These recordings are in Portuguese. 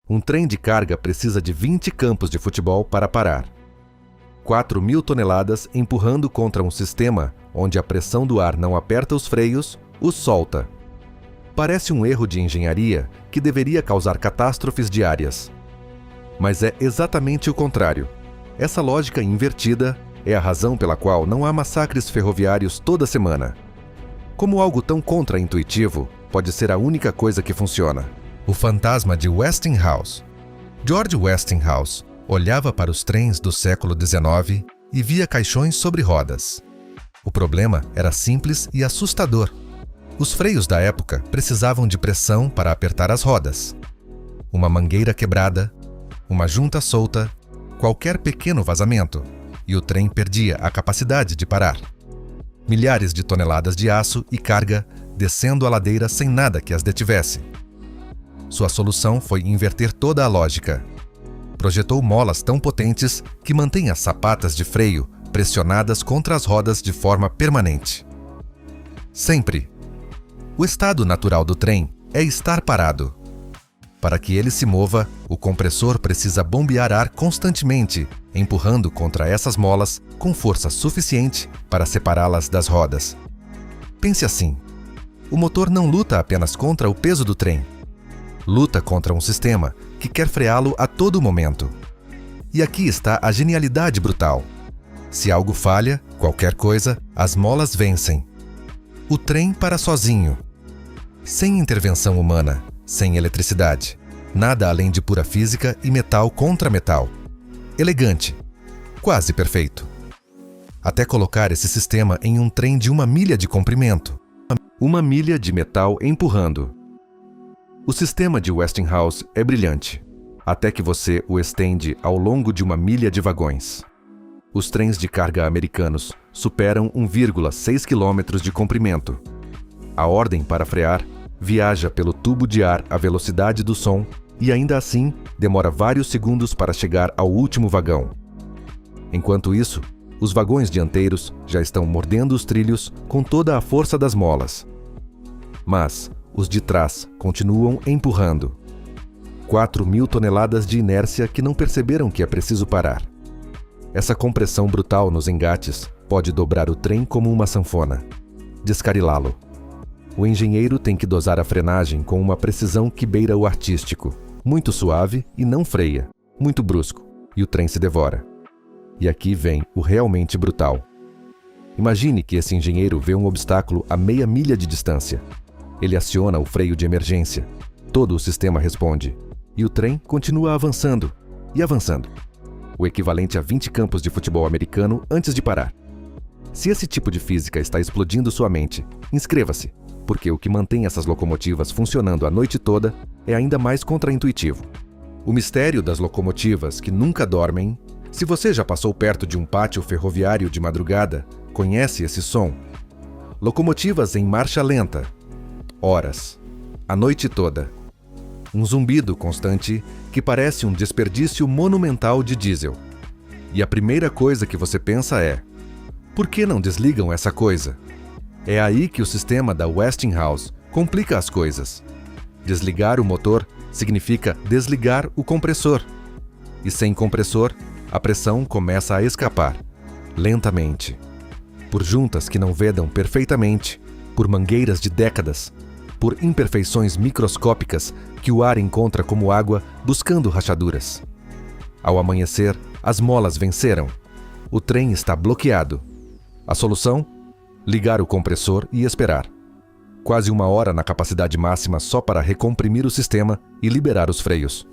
Um trem de carga precisa de 20 campos de futebol para parar. 4.000 toneladas empurrando contra um sistema onde a pressão do ar não aperta os freios, os solta. Parece um erro de engenharia que deveria causar catástrofes diárias. Mas é exatamente o contrário. Essa lógica invertida é a razão pela qual não há massacres ferroviários toda semana. Como algo tão contra-intuitivo pode ser a única coisa que funciona? O fantasma de Westinghouse. George Westinghouse olhava para os trens do século XIX e via caixões sobre rodas. O problema era simples e assustador. Os freios da época precisavam de pressão para apertar as rodas. Uma mangueira quebrada, uma junta solta, qualquer pequeno vazamento, e o trem perdia a capacidade de parar. Milhares de toneladas de aço e carga descendo a ladeira sem nada que as detivesse. Sua solução foi inverter toda a lógica. Projetou molas tão potentes que mantêm as sapatas de freio pressionadas contra as rodas de forma permanente. Sempre. O estado natural do trem é estar parado. Para que ele se mova, o compressor precisa bombear ar constantemente, empurrando contra essas molas com força suficiente para separá-las das rodas. Pense assim: o motor não luta apenas contra o peso do trem. Luta contra um sistema que quer freá-lo a todo momento. E aqui está a genialidade brutal. Se algo falha, qualquer coisa, as molas vencem. O trem para sozinho. Sem intervenção humana, sem eletricidade. Nada além de pura física e metal contra metal. Elegante. Quase perfeito. Até colocar esse sistema em um trem de 1 milha de comprimento. 1 milha de metal empurrando. O sistema de Westinghouse é brilhante, até que você o estende ao longo de 1 milha de vagões. Os trens de carga americanos superam 1,6 km de comprimento. A ordem para frear viaja pelo tubo de ar à velocidade do som e ainda assim demora vários segundos para chegar ao último vagão. Enquanto isso, os vagões dianteiros já estão mordendo os trilhos com toda a força das molas. Mas os de trás continuam empurrando. 4.000 toneladas de inércia que não perceberam que é preciso parar. Essa compressão brutal nos engates pode dobrar o trem como uma sanfona, descarrilá-lo. O engenheiro tem que dosar a frenagem com uma precisão que beira o artístico, muito suave e não freia, muito brusco, e o trem se devora. E aqui vem o realmente brutal. Imagine que esse engenheiro vê um obstáculo a meia milha de distância. Ele aciona o freio de emergência. Todo o sistema responde. E o trem continua avançando e avançando. O equivalente a 20 campos de futebol americano antes de parar. Se esse tipo de física está explodindo sua mente, inscreva-se, porque o que mantém essas locomotivas funcionando a noite toda é ainda mais contraintuitivo. O mistério das locomotivas que nunca dormem. Se você já passou perto de um pátio ferroviário de madrugada, conhece esse som. Locomotivas em marcha lenta. Horas. A noite toda. Um zumbido constante que parece um desperdício monumental de diesel. E a primeira coisa que você pensa é: por que não desligam essa coisa? É aí que o sistema da Westinghouse complica as coisas. Desligar o motor significa desligar o compressor. E sem compressor, a pressão começa a escapar, lentamente. Por juntas que não vedam perfeitamente, por mangueiras de décadas, por imperfeições microscópicas que o ar encontra como água buscando rachaduras. Ao amanhecer, as molas venceram. O trem está bloqueado. A solução? Ligar o compressor e esperar. Quase 1 hora na capacidade máxima só para recomprimir o sistema e liberar os freios.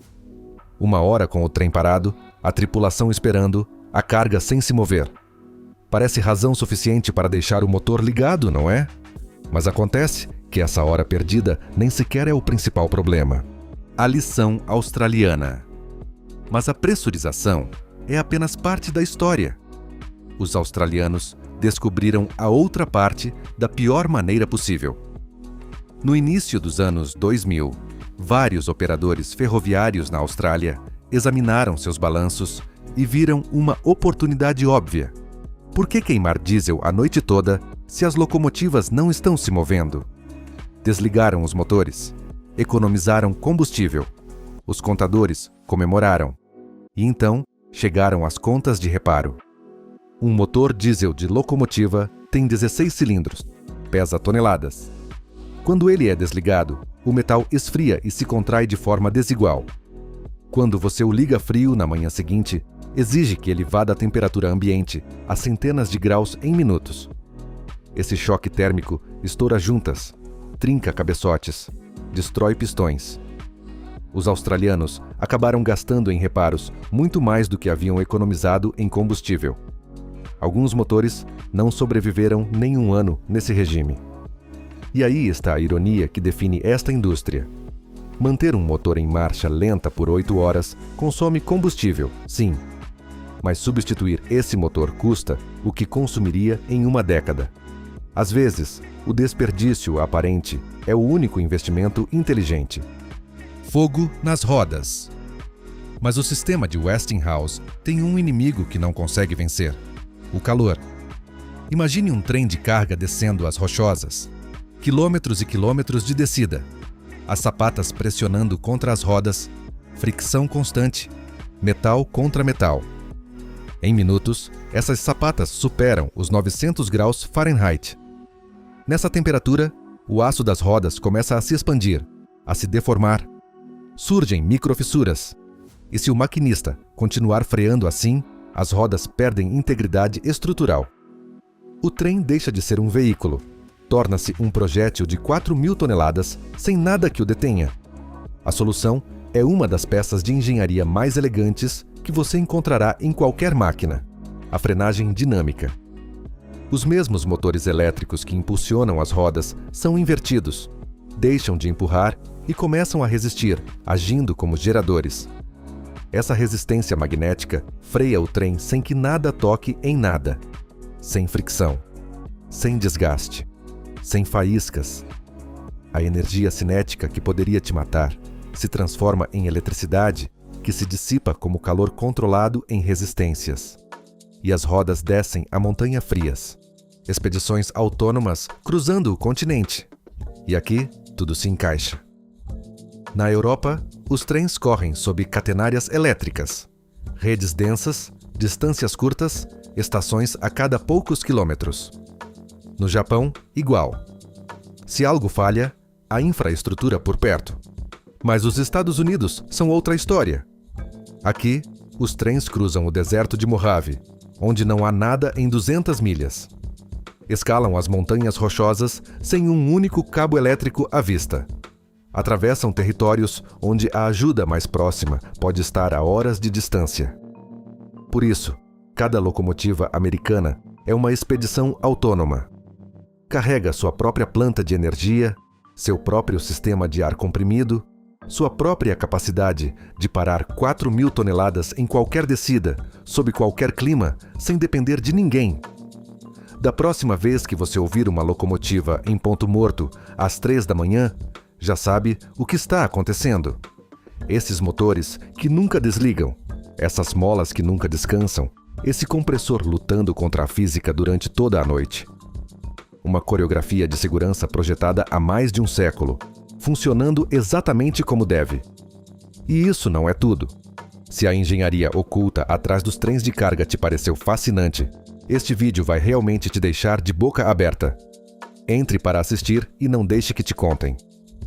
1 hora com o trem parado, a tripulação esperando, a carga sem se mover. Parece razão suficiente para deixar o motor ligado, não é? Mas acontece que essa hora perdida nem sequer é o principal problema. A lição australiana. Mas a pressurização é apenas parte da história. Os australianos descobriram a outra parte da pior maneira possível. No início dos anos 2000, vários operadores ferroviários na Austrália examinaram seus balanços e viram uma oportunidade óbvia. Por que queimar diesel a noite toda se as locomotivas não estão se movendo? Desligaram os motores, economizaram combustível. Os contadores comemoraram. E então chegaram as contas de reparo. Um motor diesel de locomotiva tem 16 cilindros, pesa toneladas. Quando ele é desligado, o metal esfria e se contrai de forma desigual. Quando você o liga frio na manhã seguinte, exige que ele vá da temperatura ambiente a centenas de graus em minutos. Esse choque térmico estoura juntas, trinca cabeçotes, destrói pistões. Os australianos acabaram gastando em reparos muito mais do que haviam economizado em combustível. Alguns motores não sobreviveram nem um ano nesse regime. E aí está a ironia que define esta indústria. Manter um motor em marcha lenta por 8 horas consome combustível, sim. Mas substituir esse motor custa o que consumiria em uma década. Às vezes, o desperdício aparente é o único investimento inteligente. Fogo nas rodas. Mas o sistema de Westinghouse tem um inimigo que não consegue vencer: o calor. Imagine um trem de carga descendo as rochosas. Quilômetros e quilômetros de descida. As sapatas pressionando contra as rodas, fricção constante, metal contra metal. Em minutos, essas sapatas superam os 900 graus Fahrenheit. Nessa temperatura, o aço das rodas começa a se expandir, a se deformar. Surgem microfissuras. E se o maquinista continuar freando assim, as rodas perdem integridade estrutural. O trem deixa de ser um veículo. Torna-se um projétil de 4.000 toneladas sem nada que o detenha. A solução é uma das peças de engenharia mais elegantes que você encontrará em qualquer máquina: a frenagem dinâmica. Os mesmos motores elétricos que impulsionam as rodas são invertidos, deixam de empurrar e começam a resistir, agindo como geradores. Essa resistência magnética freia o trem sem que nada toque em nada, sem fricção, sem desgaste, sem faíscas. A energia cinética que poderia te matar se transforma em eletricidade que se dissipa como calor controlado em resistências. E as rodas descem a montanha frias. Expedições autônomas cruzando o continente. E aqui tudo se encaixa. Na Europa, os trens correm sob catenárias elétricas. Redes densas, distâncias curtas, estações a cada poucos quilômetros. No Japão, igual. Se algo falha, a infraestrutura por perto. Mas os Estados Unidos são outra história. Aqui, os trens cruzam o deserto de Mojave, onde não há nada em 200 milhas. Escalam as montanhas rochosas sem um único cabo elétrico à vista. Atravessam territórios onde a ajuda mais próxima pode estar a horas de distância. Por isso, cada locomotiva americana é uma expedição autônoma. Carrega sua própria planta de energia, seu próprio sistema de ar comprimido, sua própria capacidade de parar 4.000 toneladas em qualquer descida, sob qualquer clima, sem depender de ninguém. Da próxima vez que você ouvir uma locomotiva em ponto morto, às 3 da manhã, já sabe o que está acontecendo. Esses motores que nunca desligam, essas molas que nunca descansam, esse compressor lutando contra a física durante toda a noite. Uma coreografia de segurança projetada há mais de um século, funcionando exatamente como deve. E isso não é tudo. Se a engenharia oculta atrás dos trens de carga te pareceu fascinante, este vídeo vai realmente te deixar de boca aberta. Entre para assistir e não deixe que te contem.